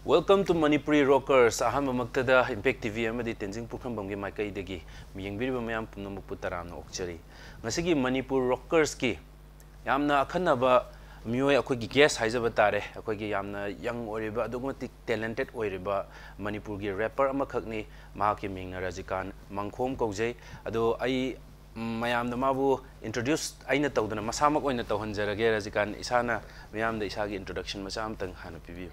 Welcome to Manipuri Rockers. Aham magtada Impact TV amadi Tenzing program bamgi maikai degi miyengbiri bamayam pumnamu putaram na okchari. Ngasigi Manipur Rockers ki yamna akhanaba miyoi akhoi guest haizaba tare akhoi gi yamna young oriba adumatik talented oriba Manipur gi rapper amakhakni mahaki mingna RJAY MANGKHOM kaujai ado ai mayam da mabu introduce aina tawdana masamak oina tawhanjarage RJAY isana mayam da isagi introduction masam tang hana pibi.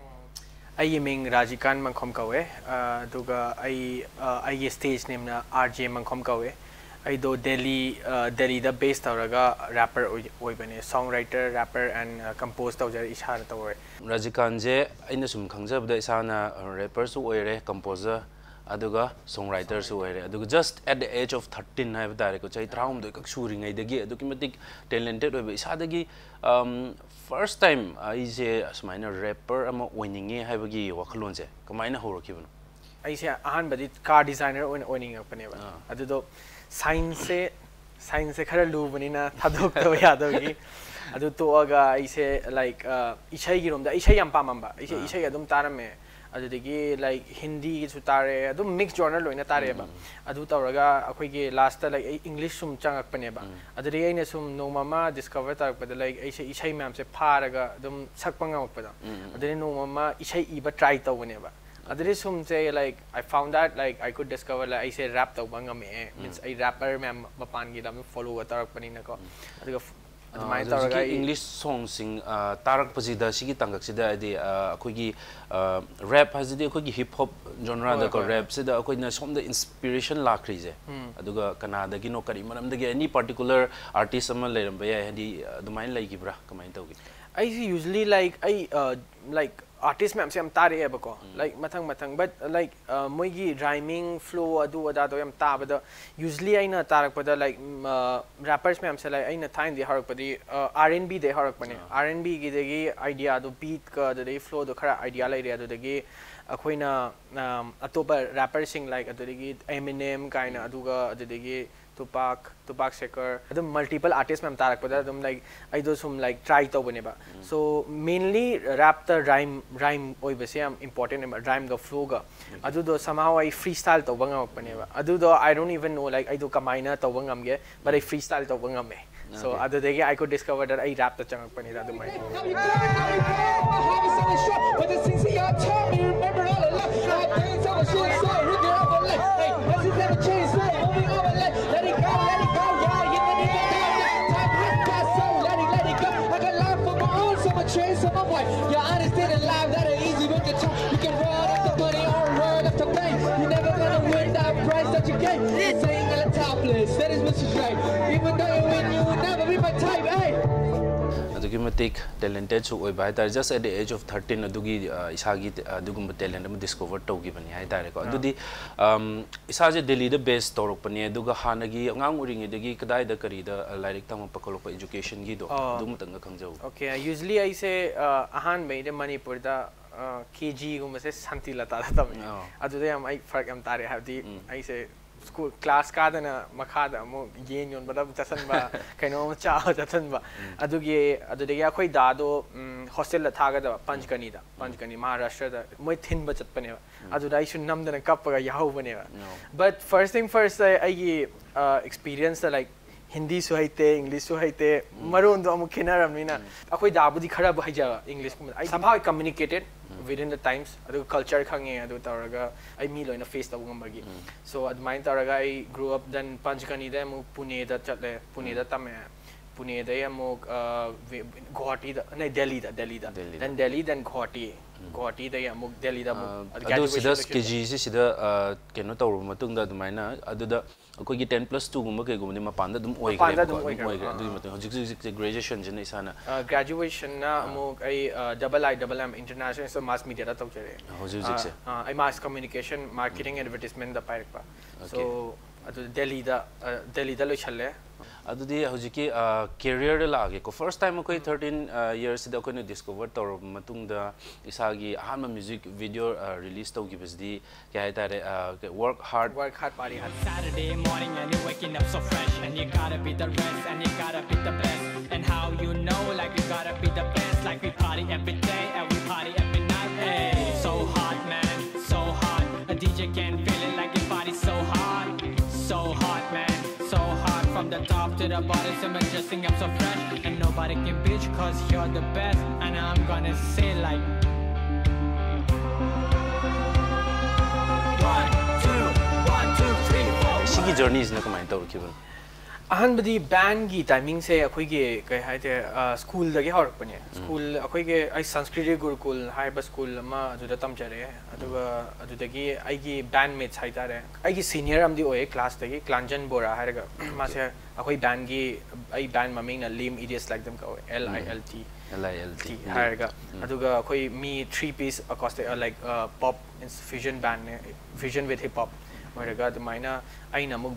I am RJAY MANGKHOM kawe, duga I stage name na RJAY MANGKHOM kawe. I do Delhi the based tawraga rapper oibane, songwriter, rapper and compose tawjar ishara tawre. RJAY je aina sum khangjabda isana rapper su oire, composer aduga songwriter su oire. Aduga just at the age of 13 have dare ko chai traum do kak shuri ngai degi adukimatik talented oibe isadagi first time I say asmaina rapper ama winning haibagi wakhalon je kamaina horokibano I say ahan badi car designer winning paneba adudo science khara lubanina thadok to yadagi adu toaga I say like ishai gi romda ishai yam pamamba ishai adum tarame adudagi like Hindi su tare adum mixed genre loina tare ba adu tawraga akhoi gi last like English sum changak paneba aduri aina sum no mama discover tarak pada like aise ishai mam se pharaga adum sakpanga pada aduri no mama ishai iba try tawne ba aduri sum say like I found that like I could discover like aise rap tawanga me means I rapper mam mapan gi lam follow tarak panina ko aduga English song sing tarak pasida sigi tangak sida adi akhoi rap hasidi akhoi hip hop genre da ko rap sida akhoi na som the inspiration lakri je aduga Canada gi no kari maram dagi any particular artist ama leram ba ya hadi dumain lai gibra kamain tawgi I usually like like artist ma'am am tare ebako like mathang but like moigi rhyming flow adu ada do am tabada usually aina tarak pada like rappers ma'am se like aina time de harak padi R&B de harak pane R&B gi degi idea do beat ka de flow do khara idea lai re adu degi akhoina atopa rapper sing like adu degi Eminem kaina aduga adu degi Tupac Shakur adum multiple artists ma'am tarak pada adum like I do some like try to baneba so mainly rap the rhyme oi base am important rhyme the flow ga adu do somehow I freestyle to banga paneba adu do I don't even know like I do kamaina to bangam ge but I freestyle to bangam me so adu dege I could discover that I rap the changak panira adu mai You're understanding life that ain't easy with the time. You can run after money or run after fame. You never gonna win that price that you get. Saying on the top list, that is what you say. Even though you win, you will never be my type, hey. Adugimatik talented so oi bai tar just at the age of 13 adugi isagi adugum talent am discover tawgibani hai tare ko adudi isaje Delhi the best torok pani aduga hanagi angang uring edagi kadai da kari da lairik tang pakolo education gi do dum tang khangjau okay usually I say ahan bai de Manipur da KG gum se santi lata da tam adu am I farak am tare have the I say school class ka dana makhada mo yen yon bada tasan ba kaino cha tasan ba adugi adudegi akhoi da do hostel la thaga da panchkani Maharashtra da moi thin ba chatpane aduda I should nam dana kappa ga yahu bane but first thing first I experience like Hindi su haite English su haite maron do amu khinaram nina akhoi da budi khara ba haja English I somehow I communicated within the times adu culture khange adu taraga I me loina face ta ngambagi so admain taraga I grew up then Panchkani da mu Pune da chatle Pune da tame Pune da mu Guwahati da nahi Delhi da then Delhi then Guwahati da mu Delhi da mu adu sida KG si sida keno tawru matung da dumaina adu da akoi gi 10+2 gumba ke gumni mapanda dum oi gre adu matung hojik graduation jena isana graduation na mu I double IMM international so mass media da tawjare hojik se I mass communication marketing advertisement da pairpa so adu Delhi da lo challe adudi hojiki career la age ko first time akoi 13 years da ko discover tor matung da isagi ahama music video release to gibsdi kya hai tare work hard party hard Saturday morning and you're waking up so fresh and you gotta be the rest and you gotta be the best and how you know like you gotta be the best like we party every day and we party every night hey so hard you can feel it like your body's so hot, man, so hot. From the top to the bottom, so I'm dressing up so fresh, and nobody can beat you 'cause you're the best. And I'm gonna say like 1, 2, 1, 2, 3, 4. Sigi journey is na kamay tawr kiban. अहनबदी band की timing से अखोइगे कई हाइते school दगे हरपने school अखोइगे आई संस्कृति Gurukul HYBE school मा अदुदा तमचरे अदुगा अदुदगी आइगी band mats हाइतारे आइगी senior अमदी ओए class दगी क्लांजन बोरा हारगा मासे अखोइ band की आई बैंड ममिंग ना लिम इडियट्स लाइक देम का LILT हारगा अदुगा अखोइ मी 3 piece acoustic like pop fusion band ने फ्यूजन विद हिप हॉप हारगा दुमाइना आइना मुक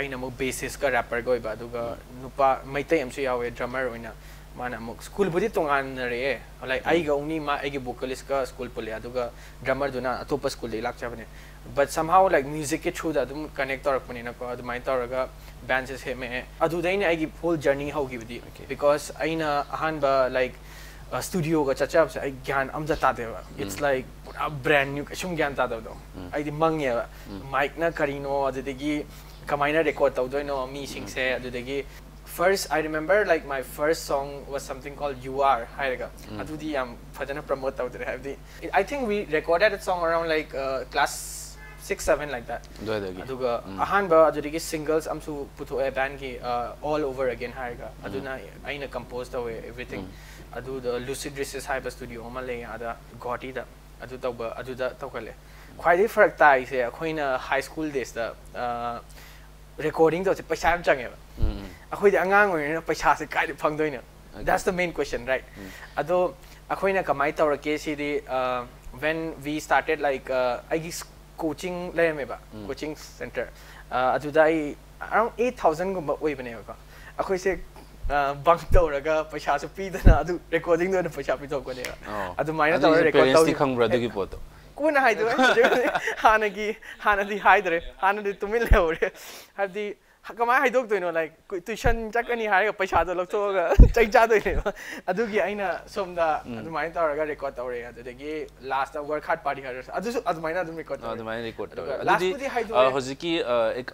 I know basis ka rapper go iba aduga nupa maitai amsu yawe drummer oina mana muk school budi tongan re like ai ga uni ma ai ge vocalist ka school pole aduga drummer duna atopa school de lak chabane but somehow like music ke through da dum connect tor pani na ko adu mai tor ga bands is me adu dai ne ai ge whole journey how gi budi because aina ahan ba like studio ga chachab se ai gyan amja ta de it's like a brand new shum gyan ta do ai di mangye mic na karino adu de gi Kamaina record tawdoi no mi sing se adudagi first I remember like my first song was something called You Are hairaga adudi am fadana promote tawdre havdi I think we recorded that song around like class 6-7 like that aduga ahan ba adudagi singles amsu puto a band ki all over again hairaga aduna aina composed away everything adu the Lucid Dresses hype studio ma le ada goti da adu tawba adu da tawkale khwaidai farak tai se akhoina high school days da recording to paisa am change akhoi de angang oina paisa se kai de phangdoi na that's the main question right ado akhoina kamai tawrake si di when we started like I coaching leme ba coaching center adu dai around 8,000 gumba oi bane ko akhoi se bang tawraga paisa su pi dana adu recording do na paisa pi thok ko ne adu maina tawra record taw khangbra du gi poto kuna haidu hanadi haidre hanadi tumil leore hadi kamai haidok doino like tuition chakani haiga paisa do lokto ga chai cha doine adugi aina somda adu mai tawraga record tawre adudagi last work hard party har adu maina adu record adudi hojiki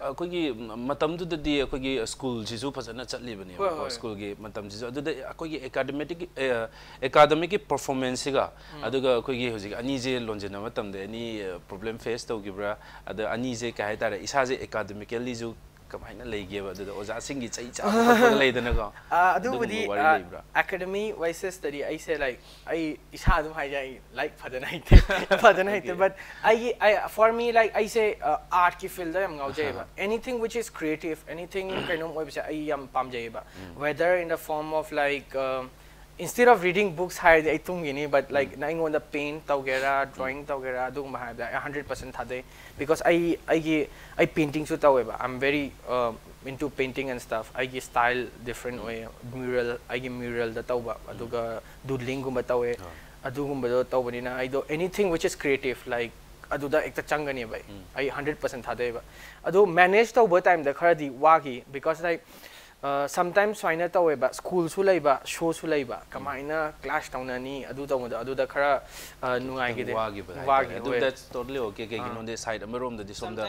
akogi matam du di akogi school jisu phajana chatli bani school gi matam jisu adu akogi academic performance ga aduga akogi hojiki ani je lonjena matam de ani problem face to gibra adu ani je ka haitare isa je academically ju kamaina leigeba adu oja singi chai cha leidana go adu budi academy wise study I say like I isa adum hai jai like phadana haite but I for me like I say art ki field am ngau jaiba anything which is creative anything kind of website I am pam jaiba whether in the form of like instead of reading books high I tungini but like naing on the paint tawgera drawing tawgera dum ma 100% thade because I painting su taweba I'm very into painting and stuff I gi style different way mural da tawba aduga doodling gumba tawe adugumba do tawbani na I do anything which is creative like aduda ekta changani bai I 100% thade ba adu manage tawba time da khara di wagi because like sometimes final tawe ba school su lai ba show su lai ba kamaina class tauna ni adu da khara nungai ge de wagi that's totally okay ke gino de side amarom da som da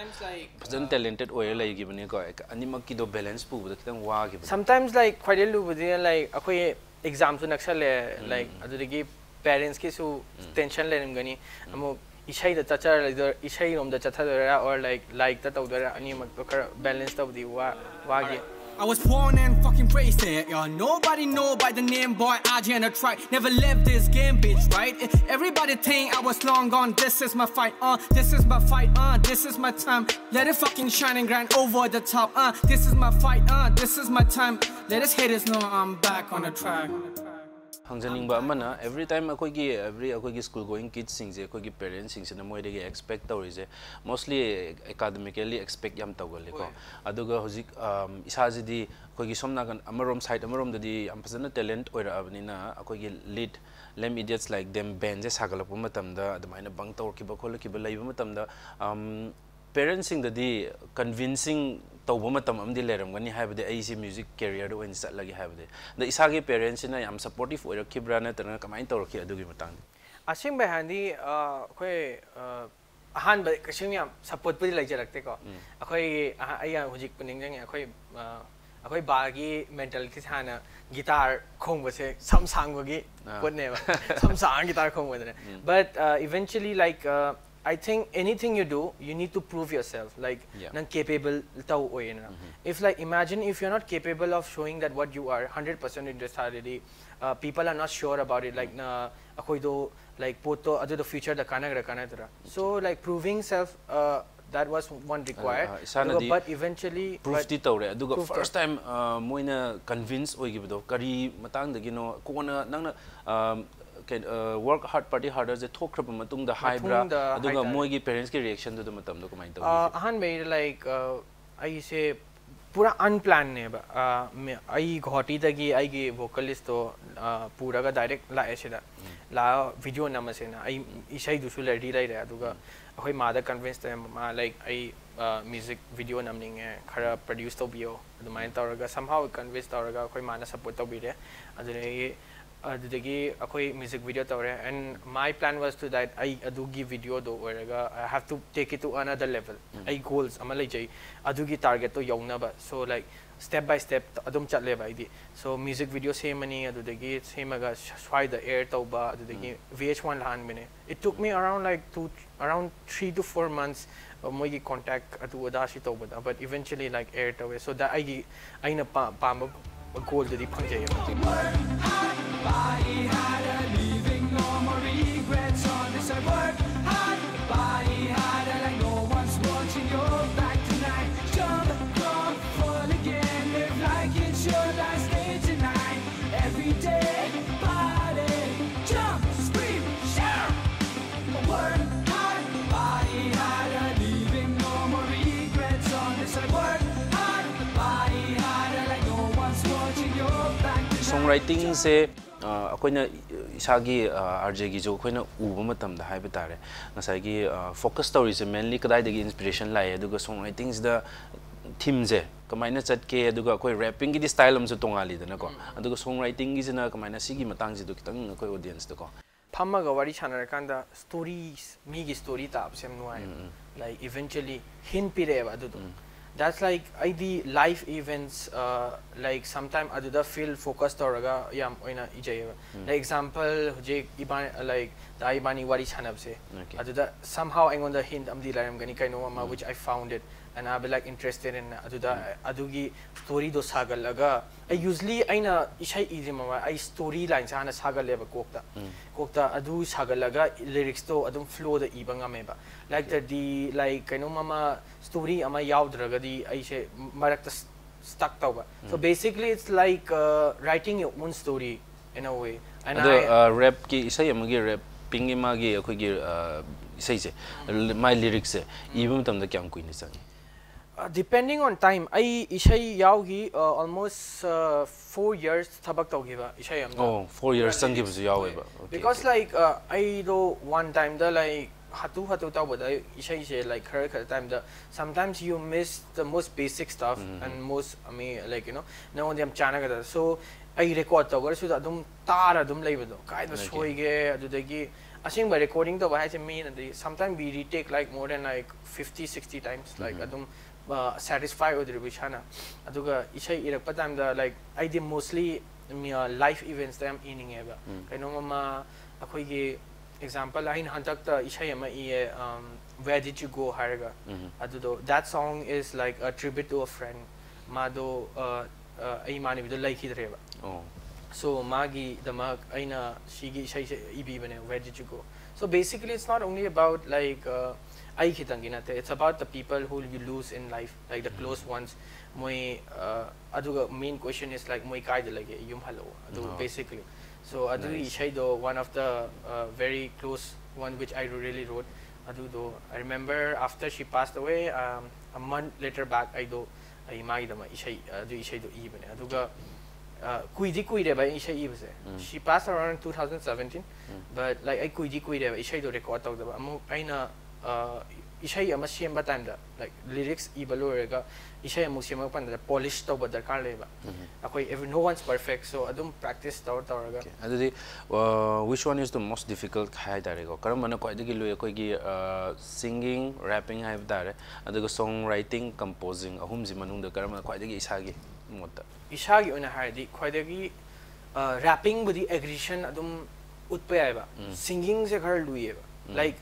person talented oil lai gi bani ko animak ki do balance pu da kitang wagi sometimes like quite lu budi like akoi exam su naksale like adu de gi parents ki su tension le ngani amo isai da chachar like isai rom da chathadara or like ta tawdara animak to khara balance ta budi wagi I was born and fucking raised here, yo. Nobody know by the name, boy. RJAY and I tried. Never lived this game, bitch, right? Everybody think I was long gone. This is my fight, this is my fight, this is my time. Let it fucking shine and grind over the top, this is my fight, this is my time. Let us haters know I'm back on the track. hangjaning ba mana every time akogi school going kids sing je akogi parents sing sina moi de expect tawri je mostly academically expect yam tawgale ko aduga hojik isa jidi akogi somna gan amarom side amarom dadi am phasana talent oira abnina akogi lead lem idiots like them band je sagalapu matam da admaina bang tawr ki ba khol ki ba laiba matam da parents sing dadi convincing tawba matam amdi leram gani haibade ai si music career do insa lagi haibade da isagi parents na yam supportive oira kibra na tana kamai tawrki adugi matang asim ba handi khoi ahan ba kasing yam support pudi like jarakte ko akhoi aya hujik puning jang akhoi bagi mentality hana guitar khong ba se sam sang bagi putne ba sam sang guitar khong ba but eventually like I think anything you do, you need to prove yourself, like nang capable tao oy na. If like imagine if you're not capable of showing that what you are 100% interested, people are not sure about it. Like na akoy do like poto ado the future the kana tara. So like proving self, that was one required. But eventually proof ti tawre. Aduga first time moina convince oy gibido kari matang da gino kona nang na work hard party harder je thok khra matung da high bra aduga moigi parents ki reaction do matam do kamai taw ahan me like I say pura unplanned ne ba ai ghoti dagi ai gi vocalist to pura ga direct la asida la video namase na ai isai du su ready lai ra aduga ahoi ma da convince them like ai music video namning khara produce to bio adumai tawraga somehow convince tawraga ahoi ma na support to bi re adune adudagi akoi music video tawre and my plan was to that I adugi video do oraga I have to take it to another level I goals amalai jai adugi target to yongna ba so like step by step adum chatle ba idi so music video same mani adudagi same aga swai the air to ba adudagi VH1 lahan mine it took me around like around 3 to 4 months moigi contact adu adashi to ba but eventually like air to so that I na pam goal did he punch body had a leaving no more regrets on this I work hard body had a like no one's watching your back tonight jump come fall again live like it's your last day tonight every day body jump scream shout work hard body had a leaving no more regrets on this I work hard body had a like no one's watching your back tonight songwriting se akoina isagi RJ gi jo khoina uba matam da haiba tare ngasai gi focus stories mainly kadai dagi inspiration lai aduga songwriting is the theme je kamaina chatke aduga koi rapping gi style am ju tongali dana ko aduga songwriting gi jina kamaina sigi matang ji du kitang koi audience da ko phamma ga wari chana kanda stories mi gi story ta sem nuai like eventually hin pire ba adu that's like the life events like sometime aduda feel focused oraga yam oina ijay like example je iban like the ibani wari chanab se aduda somehow I on the hint am di laram gani kaino ma which I found it and I be like interested in aduda adugi story do sagal laga I usually aina isai idima I story lines ana sagal leba kokta adu sagal laga lyrics to adum flow da ibanga meba like the like kaino mama story ama yaudra di I say marakta stuck tauba so basically it's like writing your own story in a way and rap ki isai amagi rap ping imagi akoi gi isai se my lyrics se ibum tam da kyam kuin sang depending on time I isai yaugi almost 4 years thabak taugiba isai am 4 years sang gi bu yawe ba because like I do one time the like hatu tau but isai se like her time the sometimes you miss the most basic stuff and most I mean like you know no one am chana ga so I record tau gar so adum tar adum leibedo kai da soige adudagi asing by recording the why I mean sometimes we retake like more than like 50-60 times like adum satisfy with the bishana aduga isai irak time the like I did mostly life events that I'm inning eba kaino mama akoi gi example I in hantak ta isai ama where did you go haraga adudo that song is like a tribute to a friend mado ai mani bido like hidreba so magi damak aina shigi isai ibi bane where did you go so basically it's not only about like I khitanginate it's about the people who you lose in life like the close ones moi aduga main question is like moi kai de lage yum hello adu basically so adu isai do one of the very close one which I really wrote adu do I remember after she passed away a month later back I do ai mai dama isai adu isai do ibane aduga kuide ba isai ibse she passed around 2017 but like I kuide ba isai do record tau da amu aina ishay ama siyamba time da like lyrics ibalurega ishay amu siyamba pan da polish to ba darkar leba akoi every no one's perfect so adum practice tawraga adudi which one is the most difficult hai dare go karam mana ko adigi lu koi gi singing rapping hai dare adugo song writing composing ahum ji manung da karam ko adigi isagi mota isagi ona haidi khoidagi rapping budi aggression adum utpa aiba singing se khar luieba like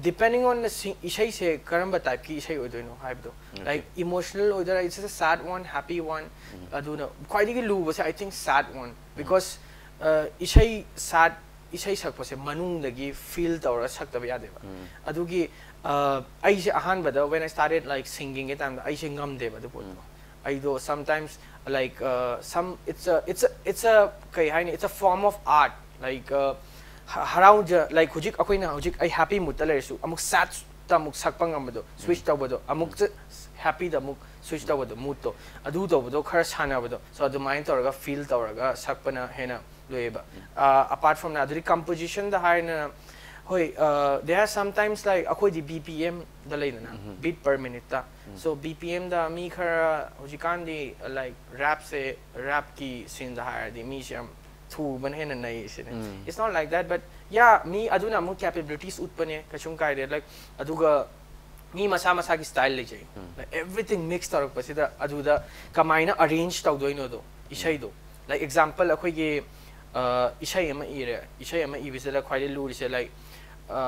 depending on the ishai se karamba type ki ishai odoino haibdo like emotional or it's a sad one happy one aduna quite gi lu was I think sad one because ishai sad ishai sakpa se manung dagi feel tawra sakta ya deba adugi I se ahan bada when I started like singing it and I se ngam deba the poto I do sometimes like it's a kai haini it's a form of art like around like hujik akoina hujik I happy mood talersu amuk sad ta muk sakpang amado switch tawado amuk happy da muk switch tawado mood to adu tawado khara sana bado so adu mind toraga feel toraga sakpana hena loeba apart from that the composition the high hoi there are sometimes like akoi di bpm da leina beat per minute ta so bpm da mi khara hujikan di like rap ki scene da higher di mi sham it's not like that, but yeah, me aduna mo capabilities utpane kachung kai like aduga me masa ki style le jai like everything mixed tarok pasida aduda kamaina arrange taw doino do ishai do like example akhoi ge ishai ama ibisela khwai lu rise like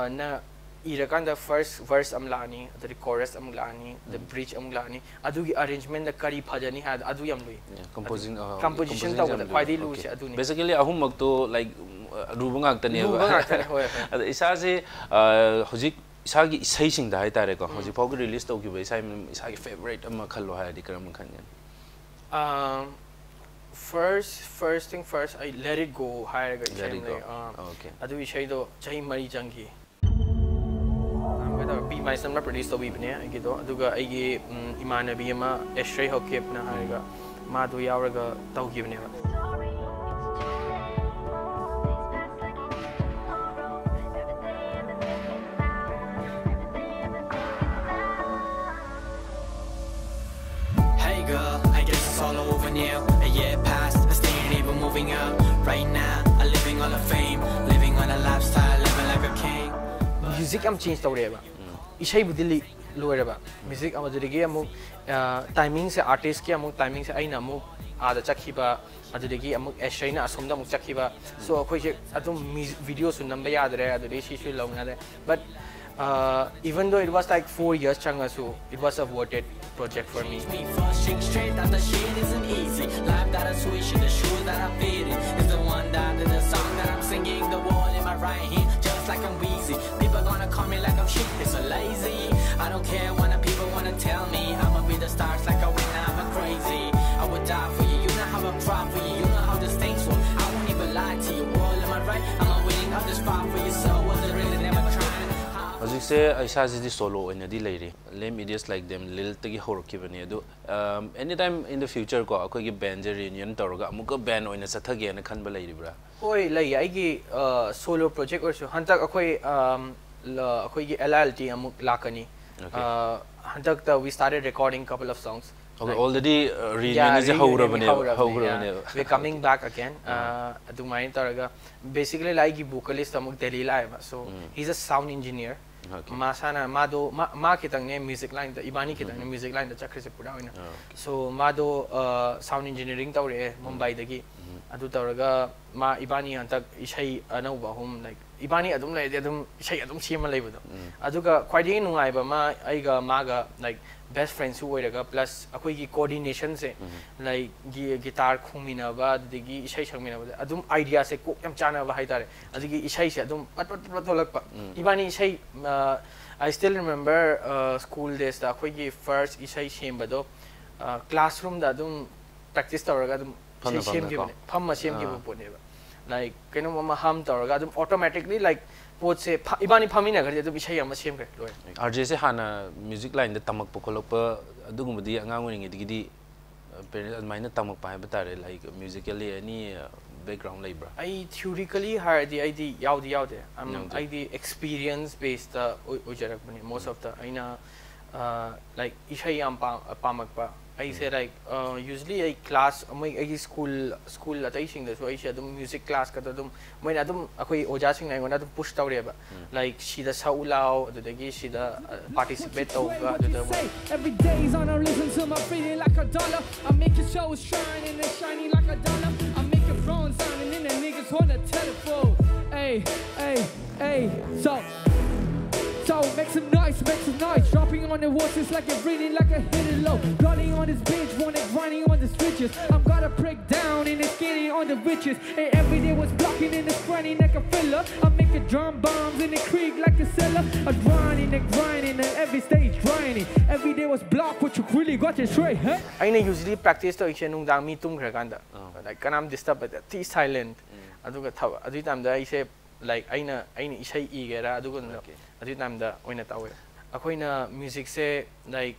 na irakan the first verse amlani the chorus amlani the bridge amlani adugi arrangement the kari phajani had adu yam lui composition ta wada quite lu se aduni basically ahum mak to like rubangak tane adu isa se hojik isa gi isai sing da hai tare ko hojik pau release to ki isa gi favorite ama khallo hai di karam khan first thing first I let it go higher okay adu isai do chai mari jangi be myself na produce to be bne gido aduga aigi imanabi ama S3 hokep na haiga ma do yauraga tawgibne Hey girl, I guess it's all over now. A year passed, I still ain't even moving up. Right now, I'm living on a fame, living on a lifestyle, living like a king. Music am change tawreba ishai budili loireba music amadurigi amuk timing se artist ki amuk timing se aina amuk ada chakhiba adurigi amuk S3 asomda amuk chakhiba so akhoi je adum video su namba yadre aduri shi shi longna de but even though it was like 4 years changa so it was a worth project for me Straight that the shit isn't easy life that I switch the shoes that I fit in is the one that in the song that I'm singing the wall in my right hand just like I'm wheezy people gonna call me like I'm shit it's so lazy I don't care when the people wanna tell me I'ma be the stars like I win I'm a crazy I would die for you you know how I cry for you you know how this thing's for I won't even lie to you all am I right I'm a winning I'll just fight for you so was it really never trying Hojik se aisa ji solo in the lady lame idiots like them lil tagi horki bani adu anytime in the future ko akoi gi band reunion tawraga amuka band oina sathage na khanba leiribra hoi lai ai gi solo project or so hantak akoi gi LLT amuk lakani hantak ta we started recording couple of songs okay already reunion is we're coming back again adumai taraga basically like gi vocalist amuk Delhi la so he's a sound engineer masana mado ma kitang ne music line da ibani kitang ne music line da chakre se pura hoina so mado sound engineering tawre Mumbai dagi adu tawraga ma ibani antak ishai anauba home like ibani adum lai adum ishai adum chima leibado aduga quite nungai ba ma aiga maga like best friends who were plus akoi gi coordination se like guitar khumina ba digi ishai sangmina ba adum idea se ko yam chana ba haitare adigi ishai se adum pat tholak pa ibani ishai I still remember school days da akoi gi first ishai shemba do classroom da adum practice tawraga adum shem gi phamma shem gi bo ne ba like keno mama ham tawraga adum automatically like pot se ibani phamina gar adum ishai am shem gar loi RJ se hana music line da tamak pokolok pa adugumadi angang ngi digidi parents admaina tamak pa ba tare like musically any background labor. I theoretically hard the yaude. I the experience based most of the aina like ishay am pamakpa. I say like usually a class I school at teaching so I say music class kada when adum akoi oja sing na push tawreba like she the saulao she the participate every day is on a listen to my feeling like a dollar. I make your show shine and shiny like a dollar. I make your phone sounding and the niggas on the telephone. Hey, so make some noise, dropping on the waters like a breathing like a hidden low. Rolling on this bitch, wanna grinding on the switches. I'm gonna break down and it's getting on the riches. And every day was blocking and it's grinding like a filler. I'm making drum bombs in the creek like a cellar. I'm grinding and every stage grinding. Every day was blocked, but you really got it straight, huh? I usually practice to nung dang me tung kaganda. Like kanam disturb but T silent. Aduga thaw. Adu time da I say like aina isay igera aduga adu time da oina tawe. Akoina music se like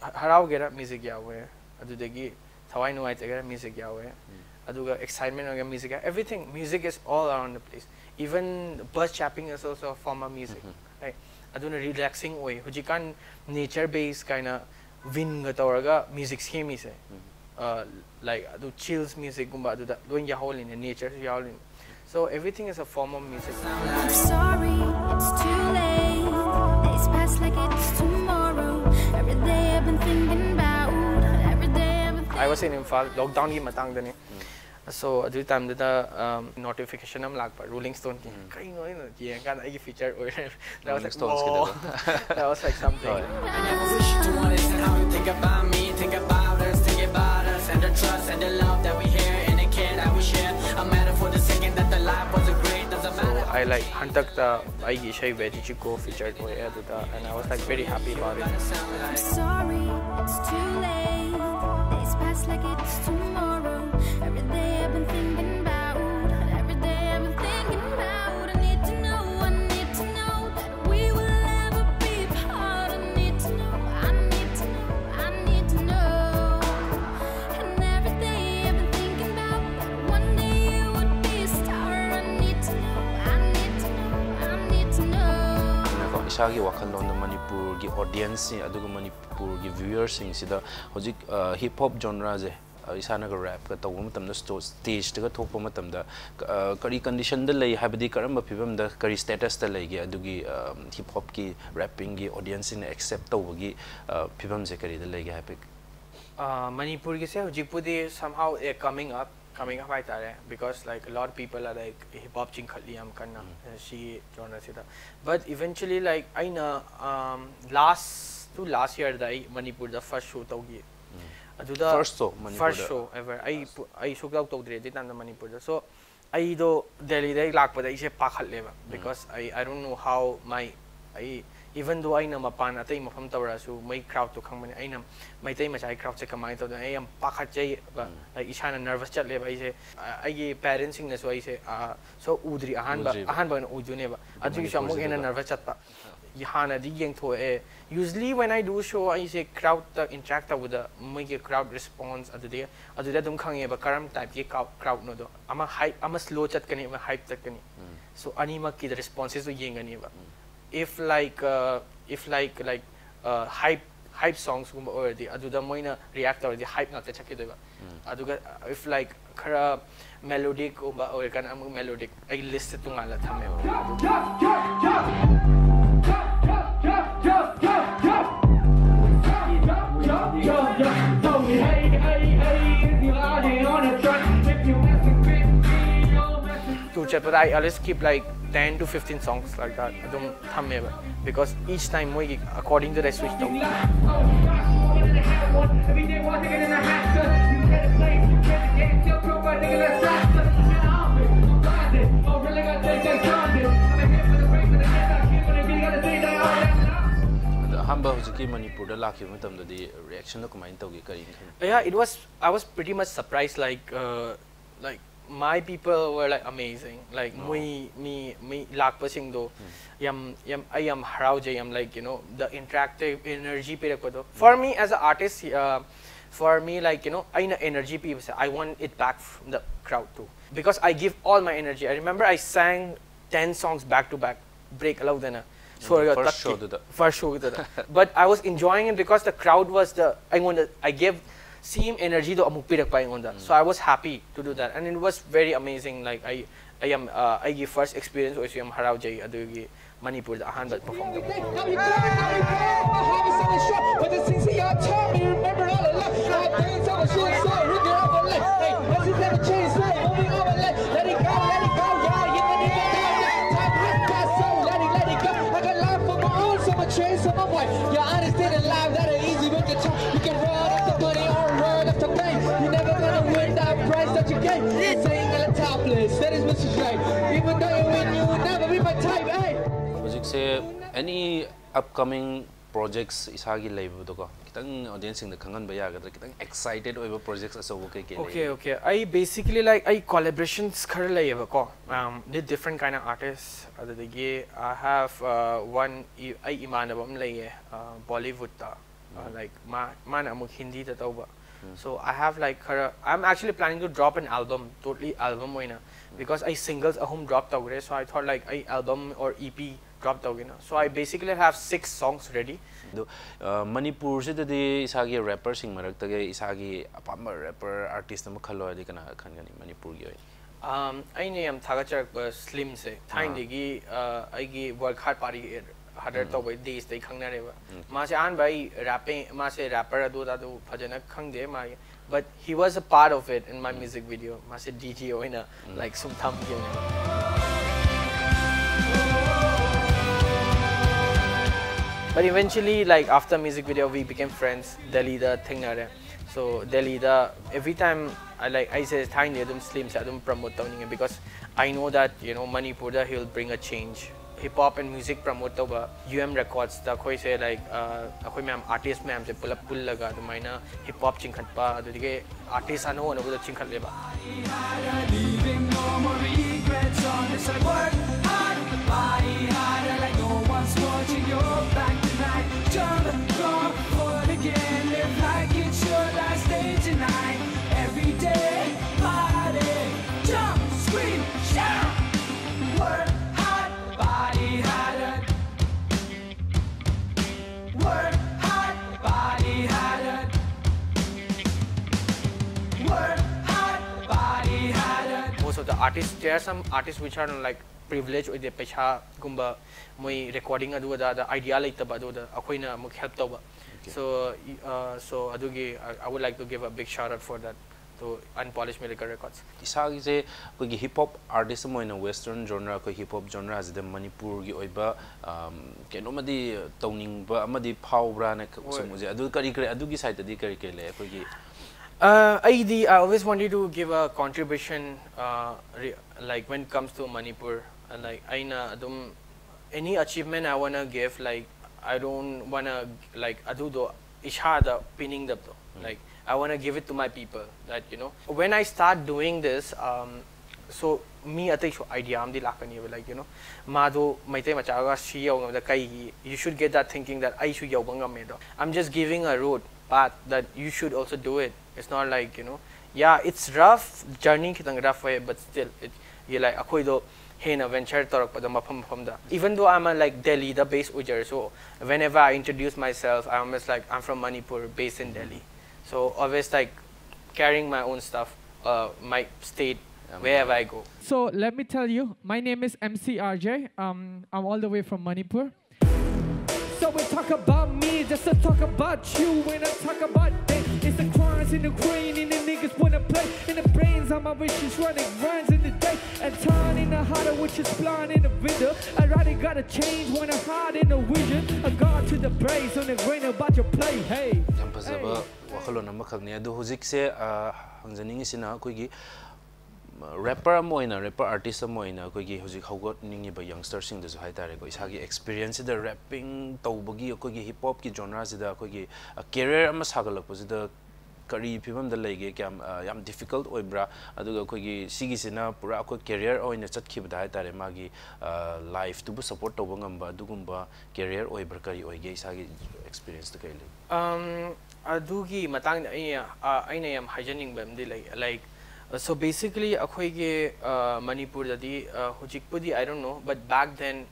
haraw gera music yawe. Adu degi thawai nuai tegera music yawe. Aduga excitement oga music. Everything music is all around the place. Even bird chapping is also a form of music. Right? Aduna relaxing way. Hujikan nature based kinda wind gatawarga music scheme is like adu chills music gumba adu doing yahol in nature yahol in. So everything is a form of music. I'm sorry, it's too late. Days pass like it's tomorrow. Every day I've been thinking about. Every day I've been thinking. I was in Imphal, lockdown ki matang dani. So at the time the notification am lag pa Rolling Stone ki. Kayo no yun kan ay feature or that was like whoa. That was like something. I never wish to understand how you think about me, think about us, and the trust and the love that we hear and the care that we share. I'm mad for the second that the life was a great, doesn't matter. I like hantak the ay ishay veggie chico featured ko and I was like very happy about it. I'm sorry, it's too late. Days pass like it's tomorrow. Every day I've been thinking about. Every day I've been thinking about. I need to know that we will ever be apart. I need to know. And every day I've been thinking about one day you would be a star. I need to know. Isagi wakalon na Manipur gi audience aduga Manipur gi viewers sing sida hojik hip hop genre je isana ga rap ka taw matam da stage ta thok pa matam da kari condition da lei habdi karamba phibam da kari status ta lei gi adugi hip hop ki rapping gi audience in accept taw gi phibam je kari da lei gi happy Manipur ki se hojik pudi somehow coming up right there because like a lot of people are like hip hop ching khali am kanna she genre sida but eventually like aina last year dai Manipur the first show tawgi aduda first show ever I show out to the time Manipur so I do Delhi dai lakpa dai se pakhat leba because I don't know how even though I am a pan at a mafam tawrasu, my crowd to come in I am my time I crowd check a mind of the I am pakajay like Ishana nervous chat leba I say I parents in this way say so udri a hand ban uduneva I think some in a nervous chat Yahana digging to a usually when I do show I say crowd interact with the make a crowd response at the day at the dum kang eba karam type ye crowd no do I'm a slow chat can even hype that can so anima ki the responses to ying aneva if like hype songs or the aduda moina react or the hype ngakta chakideba aduga if like kara melodic or kan am melodic I list to ngala thame but I always keep like 10 to 15 songs like that. I don't thumb because each time we according to the switch to Manipur the reaction yeah, I was pretty much surprised like my people were like amazing like me lakpa sing do I am harau jay am like you know the interactive energy pe for me as an artist for me, like, you know, I energy people say I want it back from the crowd too, because I give all my energy. I remember I sang 10 songs back to back, break allowed then. First show but I was enjoying it because the crowd was I gave same energy to amuk pirak pa ingonda. So I was happy to do that, and it was very amazing. Like I give first experience was yung RJAY adugi Manipur the ahan but perform the your honest in life that ain't easy with the top. You can run up the money or run up the bank. You're never gonna win that prize that you get. Saying at the top list, that is Mr. Drake. Even though you win, you will never be my type, hey. Music say any upcoming projects isagi label to ko. Kitang audience in the kangan baya gadra kitang excited over projects as okay. Okay. I basically like I collaborations kar layeba ko. With different kind of artists. I have one I imanabam laye Bollywood ta. Like mana amuk Hindi ta tauba. So I have like I'm actually planning to drop an album, totally album moina, because I singles ahum dropped out. So I thought like I album or EP dropped out. So I basically have 6 songs ready. Manipur se the isagi rapper sing maraktage isagi apamba rapper artist na makhalo adi kana khangani Manipur gi. I name Thagachak Slim se. Time digi I work hard party harder to with these they kangnareva. Mase an by rapping mase rapper adu adu phajana khangde mai. But he was a part of it in my music video. Mase DJ oina like some thumb But eventually, like after music video, we became friends. Delhi the thing na so Delhi the every time I say time adum Slim se adum promote tawning because I know that Manipur da he'll bring a change. Hip hop and music promote ba Records da koi say like akoi ma'am artist ma'am se pull laga to maina hip hop chingkhat pa adu dige artist ano no chingkhat leba. There are some artists which are like privileged with the pecha gumba moi recording adu the idea like the badu the akoina muk help to so adugi I would like to give a big shout out for that to Unpolished Medical Records. Isagi se kogi hip hop artist mo in western genre ko hip hop genre as the Manipur gi oiba keno madi towning ba amadi phawbra na sumuje adu kari adugi side di kari le kogi I always wanted to give a contribution like when it comes to Manipur, and like any achievement I wanna give, like I don't wanna like adudo ishada pinning the like I wanna give it to my people, that when I start doing this so me ate idea am di lakani like mado maite machaga shiyaw the kai you should get that thinking that I should yawbanga medo. I'm just giving a road path that you should also do it. It's not like yeah, it's rough journey kitang rough way, but still you like akoy do hena venture torok pa mapam da. Even though I'm a like Delhi the base ujar, so whenever I introduce myself I'm always like I'm from Manipur based in Delhi, so always like carrying my own stuff, my state wherever I go. So let me tell you, my name is MC RJ. I'm all the way from Manipur. So we talk about me, just to talk about you. When I talk about them, it's the crimes in the grain, and the niggas wanna play. In the brains, I'm my wishes running grinds in the day. And turn in the harder, which is blind in the window. I rather gotta change when I hide in the vision. I got to the brains on the grain about your play. Hey. Wakalo na makagni adu huzik se hangzaning isina koigi rapper moina rapper artist moina koigi huzik haugot ningi ba youngster sing desu haitare ko isagi experience the rapping tawbagi koigi hip hop ki genre sida koigi career ama sagalakpo sida kari phibam da lege kyam yam difficult oibra aduga koigi sigi sina pura ko career oina chatkhibda haitare magi life to support tawbangamba dugumba career oibra kari oige isagi experience to kaile adugi matang aina yam hygienic bamdi like so basically akhoi Manipur dadi hujik pudi I don't know, but back then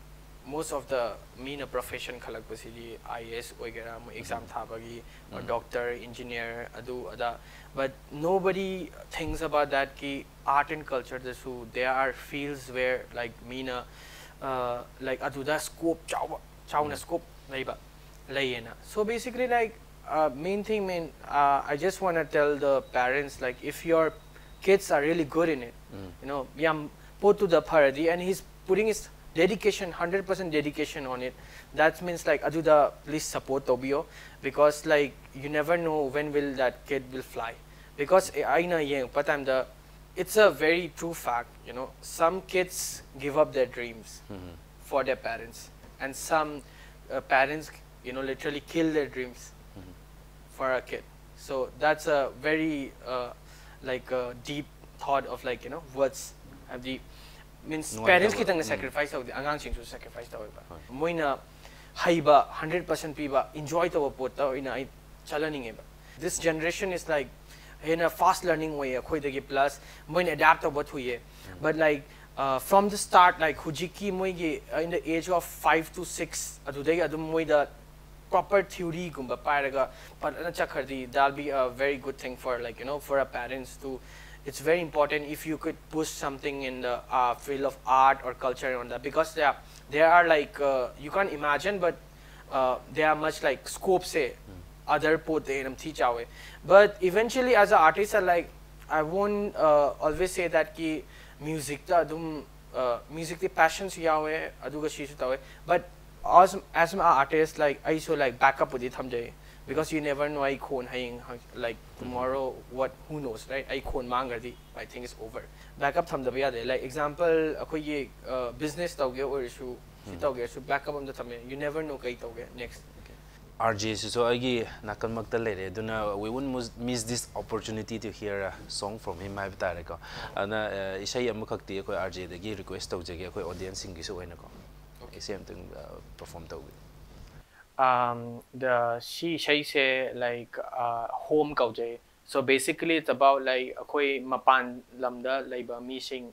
most of the mean profession khalak basically IAS oigera mo exam thabagi or doctor engineer adu ada, but nobody thinks about that ki art and culture so there are fields where like meena like adu da scope chawna scope laiba layena. So basically like main thing I just want to tell the parents, like if your kids are really good in it, you know, yam put to the parody and he's putting his dedication 100% dedication on it, that means like aduda please support Tobio, because like you never know when will that kid will fly, because I know it's a very true fact, you know, some kids give up their dreams for their parents, and some parents, you know, literally kill their dreams for a kid. So that's a very like a deep thought of like, you know, words have the means parents kitang sacrifice of the angang sing to sacrifice taw ba moina haiba 100% piba enjoy taw pot taw ina ai chalaning ba. This generation is like in a fast learning way akhoi dagi plus moina adapt taw bot huye, but like from the start like hujiki moigi in the age of 5 to 6 adudai adum moida proper theory gumba paraga padana chakhardi, that'll be a very good thing for like, you know, for our parents to. It's very important if you could push something in the field of art or culture on that, because there are like you can't imagine, but there are much like scope say other pote in teach away. But eventually as an artist I won't always say that ki music ta dum music the passions yawe aduga shi tawe, but as an artist like I so like backup with it thamjay, because you never know I khon haying like tomorrow what who knows, right? I khon mangardi I think it's over. Backup tham da yade, like example akoi ye business tawge or issue tawge so backup am da thame, you never know kai tawge next. RJ so agi nakal magta lere duna we won't miss this opportunity to hear a song from him I bitare ko ana isai am khakti ko RJ dagi request tawjege ko audience sing gi so oina ko okay same thing perform tawge. The she say like home kauje. So basically it's about like akoi mapan lamda laiba missing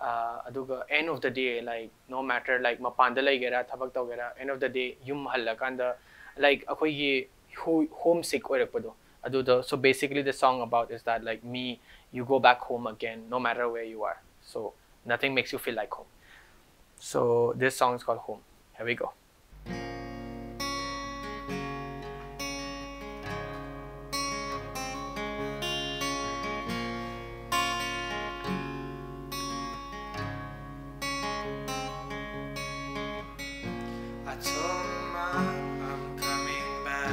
aduga end of the day, like no matter like mapan da laigera thabak tawgera, end of the day yum halakanda like akoi ye homesick oirakpado aduda. So basically the song about is that like me, you go back home again no matter where you are, so nothing makes you feel like home. So this song is called Home. Here we go. I told Mom I'm coming back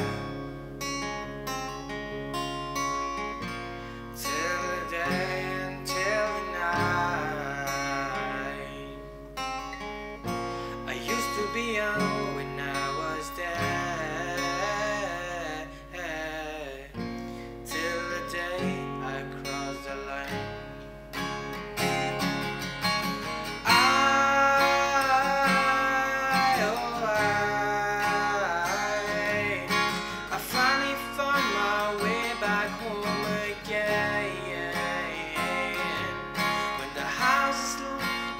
till the day until the night. I used to be young when I was there till the day I crossed the line.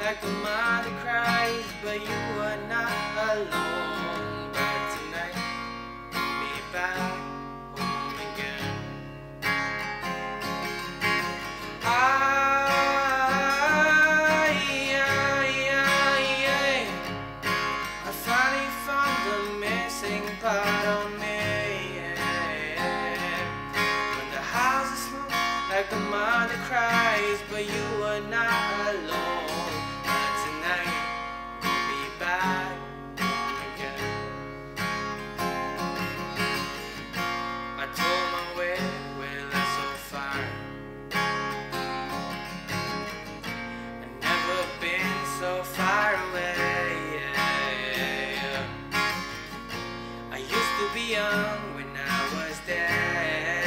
Like the mother cries, but you are not alone. But tonight, we'll be back home again. I finally found the missing part of me. When the house is smooth, like the mother cries, but you are not alone. So far away, I used to be young when I was there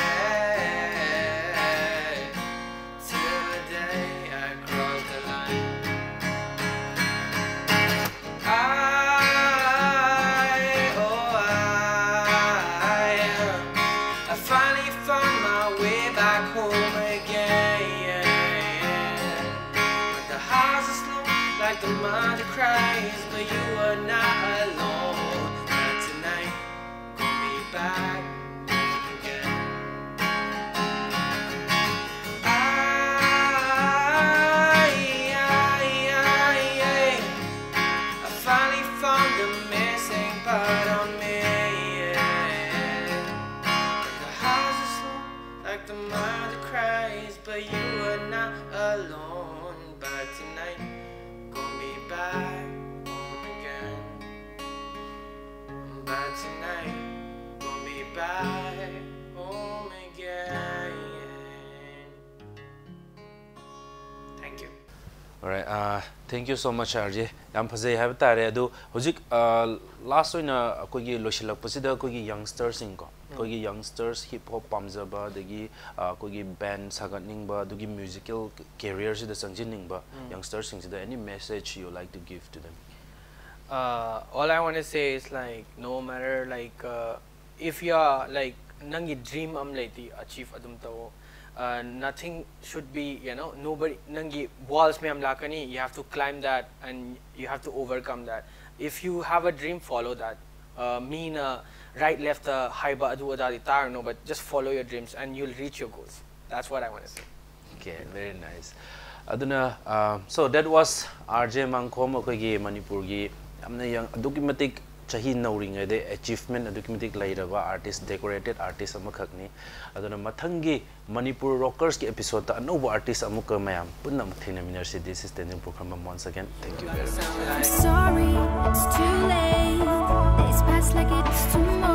till the day I crossed the line. are not alone. But tonight, gonna be back again. I finally found the missing part of me. The house is slow, like the mother cries, but you are not alone. But tonight, gonna be back home again. But tonight, gonna be back home again. Thank you. Alright, thank you so much, RJ. I'm Fazay have tare adu hojik last oina akogi loshilak pasida akogi youngsters inko akogi youngsters hip hop pamjaba dagi akogi band sagatning ba dugi musical career sida sangjinning ba youngsters singida any message you like to give to them? All I want to say is like no matter like if you are like nangi dream am leti achieve adum tawo. Nothing should be, you know, nobody nangi walls me am lakani, you have to climb that and you have to overcome that. If you have a dream, follow that. Mean right left high ba adu adadi tar no, but just follow your dreams and you'll reach your goals. That's what I want to say. Okay, very nice. Aduna so that was RJAY MANGKHOM akogi Manipur gi amna yang aduki matik chahi nauring ade achievement adukimatic lairaba artist decorated artist amakhakni aduna mathangi Manipur rockers ki episode ta anoba artist amuka mayam punna muthina minersi. This is Tenzing program once again. Thank you very much. I'm sorry, it's too late. Days pass like it's tomorrow.